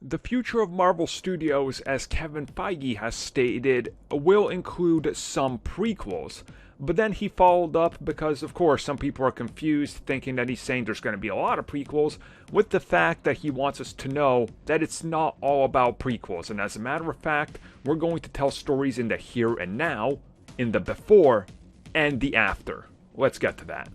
The future of Marvel Studios, as Kevin Feige has stated, will include some prequels. But then he followed up because, of course, some people are confused, thinking that he's saying there's going to be a lot of prequels, with the fact that he wants us to know that it's not all about prequels. And as a matter of fact, we're going to tell stories in the here and now, in the before, and the after. Let's get to that.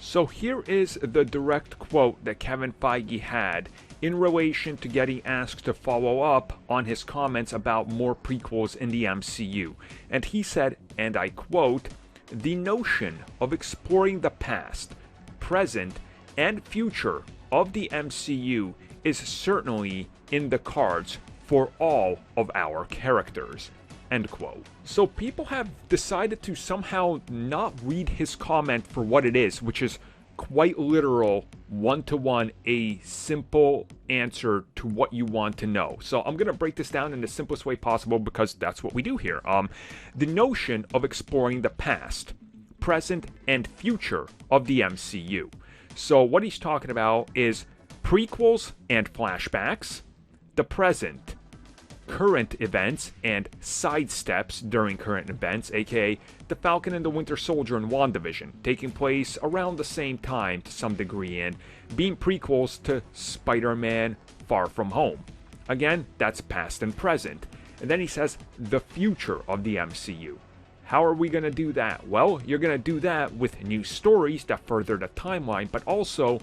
So here is the direct quote that Kevin Feige had in relation to getting asked to follow up on his comments about more prequels in the MCU. And he said, and I quote, "The notion of exploring the past, present, and future of the MCU is certainly in the cards for all of our characters." End quote. So people have decided to somehow not read his comment for what it is, which is quite literal, one-to-one, a simple answer to what you want to know. So I'm going to break this down in the simplest way possible because that's what we do here. The notion of exploring the past, present, and future of the MCU. So what he's talking about is prequels and flashbacks, the present, current events and sidesteps during current events, aka the Falcon and the Winter Soldier and WandaVision, taking place around the same time to some degree and being prequels to Spider-Man Far From Home. Again, that's past and present. And then he says the future of the MCU. How are we going to do that? Well, you're going to do that with new stories that further the timeline, but also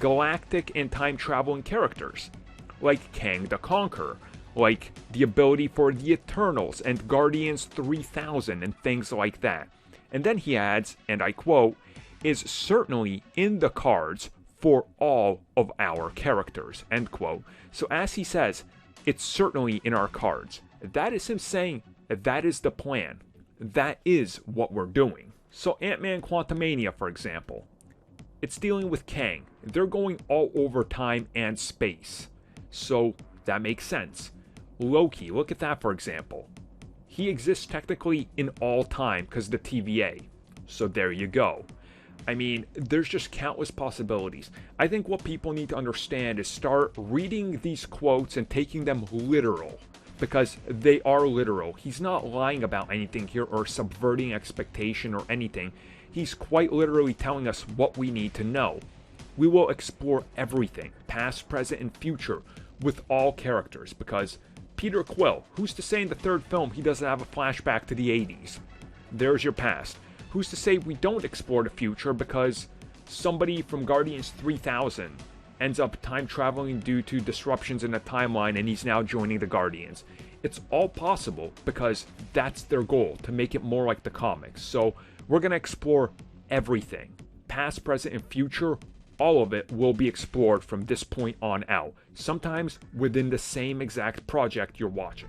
galactic and time-traveling characters, like Kang the Conqueror, like the ability for the Eternals and Guardians 3000 and things like that. And then he adds, and I quote, "is certainly in the cards for all of our characters," end quote. So as he says, it's certainly in our cards. That is him saying that is the plan. That is what we're doing. So Ant-Man Quantumania, for example, it's dealing with Kang. They're going all over time and space. So that makes sense. Loki, look at that for example. He exists technically in all time because of the TVA. So there you go. I mean, there's just countless possibilities. I think what people need to understand is start reading these quotes and taking them literal. Because they are literal. He's not lying about anything here or subverting expectation or anything. He's quite literally telling us what we need to know. We will explore everything, past, present, and future, with all characters, because Peter Quill, who's to say in the third film he doesn't have a flashback to the 80s? There's your past. Who's to say we don't explore the future because somebody from Guardians 3000 ends up time traveling due to disruptions in the timeline and he's now joining the Guardians? It's all possible because that's their goal, to make it more like the comics. So we're going to explore everything. Past, present, and future. All of it will be explored from this point on out, sometimes within the same exact project you're watching.